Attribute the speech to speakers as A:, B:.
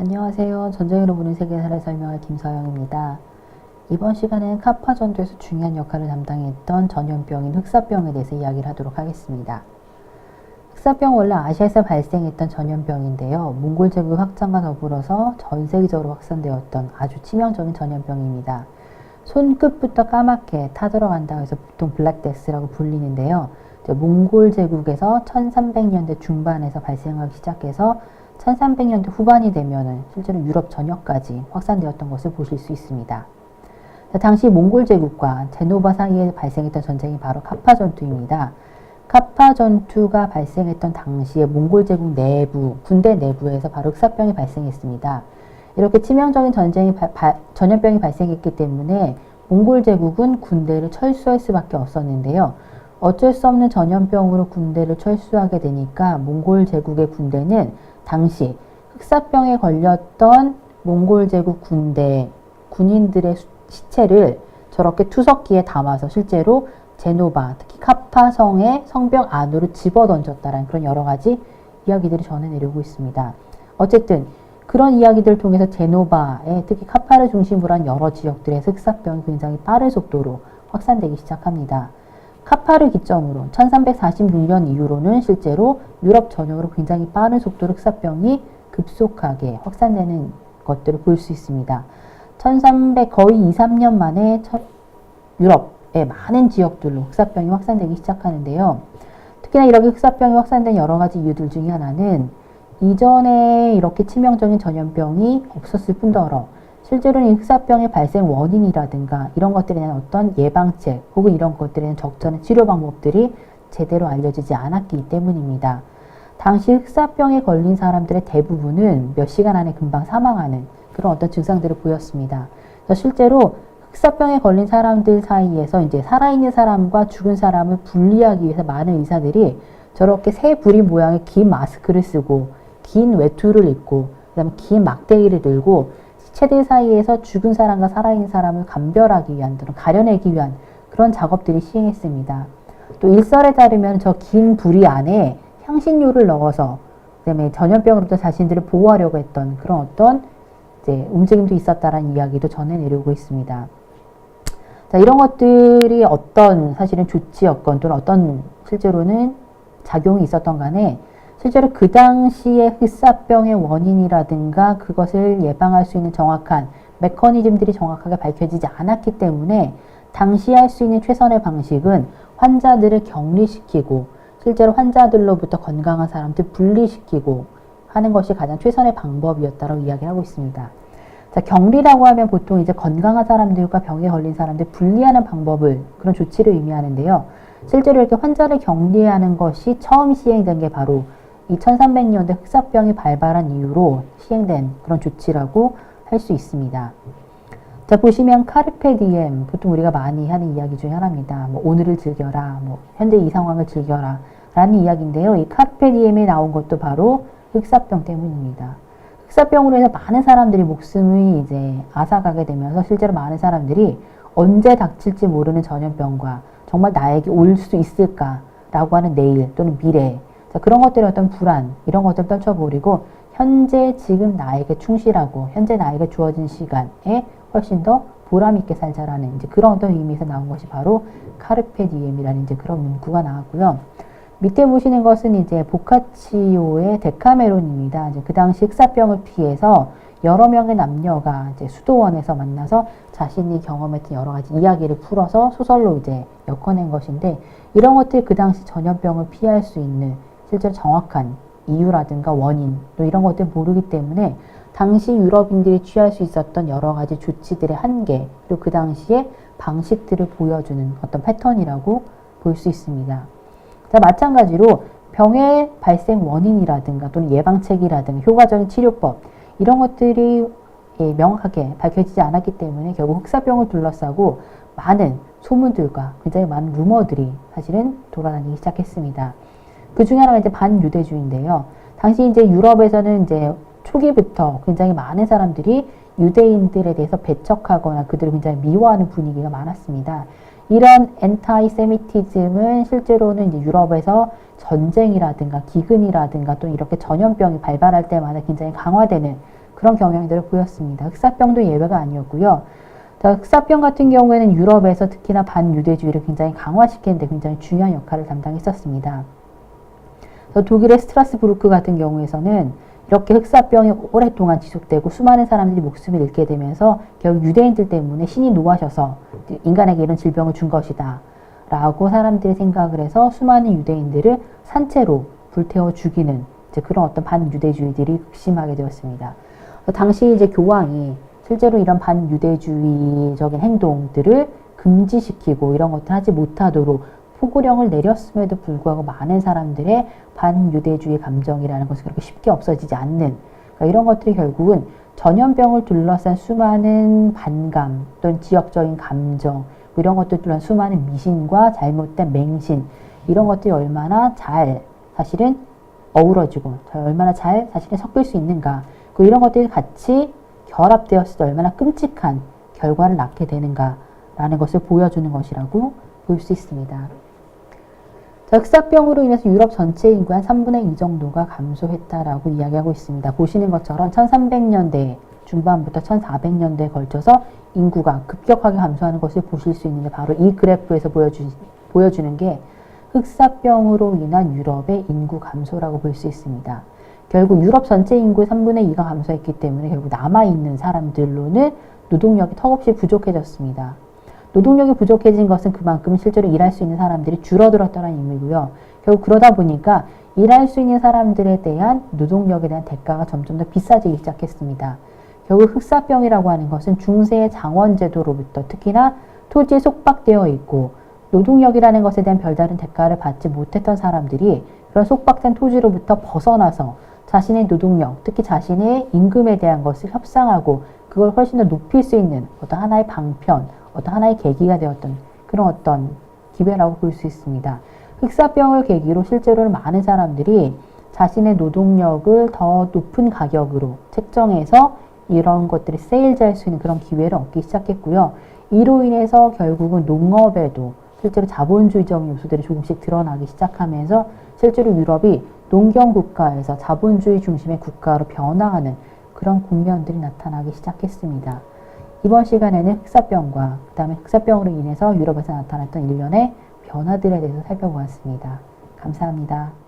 A: 안녕하세요. 전쟁으로 보는 세계사를 설명할 김서영입니다. 이번 시간엔 카파 전투에서 중요한 역할을 담당했던 전염병인 흑사병에 대해서 이야기를 하도록 하겠습니다. 흑사병은 원래 아시아에서 발생했던 전염병인데요. 몽골 제국 확산과 더불어서 전 세계적으로 확산되었던 아주 치명적인 전염병입니다. 손끝부터 까맣게 타들어간다고 해서 보통 블랙데스라고 불리는데요. 몽골 제국에서 1300년대 중반에서 발생하기 시작해서 1300년대 후반이 되면은 실제로 유럽 전역까지 확산되었던 것을 보실 수 있습니다. 당시 몽골 제국과 제노바 사이에 발생했던 전쟁이 바로 카파 전투입니다. 카파 전투가 발생했던 당시에 몽골 제국 내부, 군대 내부에서 바로 흑사병이 발생했습니다. 이렇게 치명적인 전염병이 발생했기 때문에 몽골 제국은 군대를 철수할 수밖에 없었는데요. 어쩔 수 없는 전염병으로 군대를 철수하게 되니까 몽골 제국의 군대는 당시 흑사병에 걸렸던 몽골 제국 군인들의 시체를 저렇게 투석기에 담아서 실제로 제노바, 특히 카파 성의 성벽 안으로 집어던졌다라는 그런 여러 가지 이야기들이 전해내려오고 있습니다. 어쨌든 그런 이야기들을 통해서 제노바에 특히 카파를 중심으로 한 여러 지역들에서 흑사병이 굉장히 빠른 속도로 확산되기 시작합니다. 카파를 기점으로 1346년 이후로는 실제로 유럽 전역으로 굉장히 빠른 속도로 흑사병이 급속하게 확산되는 것들을 볼 수 있습니다. 1300 거의 2, 3년 만에 유럽의 많은 지역들로 흑사병이 확산되기 시작하는데요. 특히나 이렇게 흑사병이 확산된 여러 가지 이유들 중에 하나는 이전에 이렇게 치명적인 전염병이 없었을 뿐더러 실제로는 이 흑사병의 발생 원인이라든가 이런 것들에 대한 어떤 예방책 혹은 이런 것들에 대한 적절한 치료 방법들이 제대로 알려지지 않았기 때문입니다. 당시 흑사병에 걸린 사람들의 대부분은 몇 시간 안에 금방 사망하는 그런 어떤 증상들을 보였습니다. 그래서 실제로 흑사병에 걸린 사람들 사이에서 이제 살아있는 사람과 죽은 사람을 분리하기 위해서 많은 의사들이 저렇게 새 부리 모양의 긴 마스크를 쓰고 긴 외투를 입고 그다음에 긴 막대기를 들고 시체들 사이에서 죽은 사람과 살아있는 사람을 감별하기 위한, 가려내기 위한 그런 작업들이 시행했습니다. 또 일설에 따르면 저 긴 부리 안에 향신료를 넣어서 그다음에 전염병으로부터 자신들을 보호하려고 했던 그런 어떤 이제 움직임도 있었다라는 이야기도 전해 내려오고 있습니다. 자, 이런 것들이 어떤 사실은 조치였건 또는 어떤 실제로는 작용이 있었던 간에 실제로 그 당시에 흑사병의 원인이라든가 그것을 예방할 수 있는 정확한 메커니즘들이 정확하게 밝혀지지 않았기 때문에 당시 할 수 있는 최선의 방식은 환자들을 격리시키고 실제로 환자들로부터 건강한 사람들 분리시키고 하는 것이 가장 최선의 방법이었다고 이야기를 하고 있습니다. 자, 격리라고 하면 보통 이제 건강한 사람들과 병에 걸린 사람들 분리하는 방법을 그런 조치를 의미하는데요. 실제로 이렇게 환자를 격리하는 것이 처음 시행된 게 바로 이 1300년대 흑사병이 발발한 이후로 시행된 그런 조치라고 할 수 있습니다. 자, 보시면 카르페 디엠, 보통 우리가 많이 하는 이야기 중에 하나입니다. 뭐 오늘을 즐겨라, 뭐 현재 이 상황을 즐겨라 라는 이야기인데요. 이 카르페 디엠에 나온 것도 바로 흑사병 때문입니다. 흑사병으로 해서 많은 사람들이 목숨이 이제 앗아가게 되면서 실제로 많은 사람들이 언제 닥칠지 모르는 전염병과 정말 나에게 올 수 있을까라고 하는 내일 또는 미래, 자, 그런 것들의 어떤 불안, 이런 것들을 떨쳐버리고 현재 지금 나에게 충실하고 현재 나에게 주어진 시간에 훨씬 더 보람있게 살자라는 이제 그런 어떤 의미에서 나온 것이 바로 카르페 디엠이라는 이제 그런 문구가 나왔고요. 밑에 보시는 것은 이제 보카치오의 데카메론입니다. 이제 그 당시 흑사병을 피해서 여러 명의 남녀가 이제 수도원에서 만나서 자신이 경험했던 여러 가지 이야기를 풀어서 소설로 이제 엮어낸 것인데 이런 것들이 그 당시 전염병을 피할 수 있는 실제로 정확한 이유라든가 원인 또 이런 것들 모르기 때문에 당시 유럽인들이 취할 수 있었던 여러 가지 조치들의 한계 그리고 그 당시의 방식들을 보여주는 어떤 패턴이라고 볼 수 있습니다. 자, 마찬가지로 병의 발생 원인이라든가 또는 예방책이라든가 효과적인 치료법 이런 것들이 명확하게 밝혀지지 않았기 때문에 결국 흑사병을 둘러싸고 많은 소문들과 굉장히 많은 루머들이 사실은 돌아다니기 시작했습니다. 그 중에 하나가 이제 반유대주의인데요. 당시 이제 유럽에서는 이제 초기부터 굉장히 많은 사람들이 유대인들에 대해서 배척하거나 그들을 굉장히 미워하는 분위기가 많았습니다. 이런 엔타이세미티즘은 실제로는 이제 유럽에서 전쟁이라든가 기근이라든가 또 이렇게 전염병이 발발할 때마다 굉장히 강화되는 그런 경향들을 보였습니다. 흑사병도 예외가 아니었고요. 자, 흑사병 같은 경우에는 유럽에서 특히나 반유대주의를 굉장히 강화시키는데 굉장히 중요한 역할을 담당했었습니다. 독일의 스트라스부르크 같은 경우에서는 이렇게 흑사병이 오랫동안 지속되고 수많은 사람들이 목숨을 잃게 되면서 결국 유대인들 때문에 신이 노하셔서 인간에게 이런 질병을 준 것이다 라고 사람들이 생각을 해서 수많은 유대인들을 산채로 불태워 죽이는 이제 그런 어떤 반유대주의들이 극심하게 되었습니다. 당시 이제 교황이 실제로 이런 반유대주의적인 행동들을 금지시키고 이런 것들 하지 못하도록 포고령을 내렸음에도 불구하고 많은 사람들의 반유대주의 감정이라는 것은 그렇게 쉽게 없어지지 않는, 그러니까 이런 것들이 결국은 전염병을 둘러싼 수많은 반감 또는 지역적인 감정 이런 것들 둘러싼 수많은 미신과 잘못된 맹신 이런 것들이 얼마나 잘 사실은 어우러지고 얼마나 잘 사실은 섞일 수 있는가, 이런 것들이 같이 결합되었을 때 얼마나 끔찍한 결과를 낳게 되는가라는 것을 보여주는 것이라고 볼 수 있습니다. 자, 흑사병으로 인해서 유럽 전체 인구의 한 3분의 2 정도가 감소했다라고 이야기하고 있습니다. 보시는 것처럼 1300년대 중반부터 1400년대에 걸쳐서 인구가 급격하게 감소하는 것을 보실 수 있는데 바로 이 그래프에서 보여주는 게 흑사병으로 인한 유럽의 인구 감소라고 볼 수 있습니다. 결국 유럽 전체 인구의 3분의 2가 감소했기 때문에 결국 남아있는 사람들로는 노동력이 턱없이 부족해졌습니다. 노동력이 부족해진 것은 그만큼 실제로 일할 수 있는 사람들이 줄어들었다는 의미고요. 결국 그러다 보니까 일할 수 있는 사람들에 대한 노동력에 대한 대가가 점점 더 비싸지기 시작했습니다. 결국 흑사병이라고 하는 것은 중세의 장원제도로부터 특히나 토지에 속박되어 있고 노동력이라는 것에 대한 별다른 대가를 받지 못했던 사람들이 그런 속박된 토지로부터 벗어나서 자신의 노동력, 특히 자신의 임금에 대한 것을 협상하고 그걸 훨씬 더 높일 수 있는 어떤 하나의 방편, 어떤 하나의 계기가 되었던 그런 어떤 기회라고 볼 수 있습니다. 흑사병을 계기로 실제로는 많은 사람들이 자신의 노동력을 더 높은 가격으로 책정해서 이런 것들이 세일즈할 수 있는 그런 기회를 얻기 시작했고요. 이로 인해서 결국은 농업에도 실제로 자본주의적인 요소들이 조금씩 드러나기 시작하면서 실제로 유럽이 농경국가에서 자본주의 중심의 국가로 변화하는 그런 국면들이 나타나기 시작했습니다. 이번 시간에는 흑사병과 그 다음에 흑사병으로 인해서 유럽에서 나타났던 일련의 변화들에 대해서 살펴보았습니다. 감사합니다.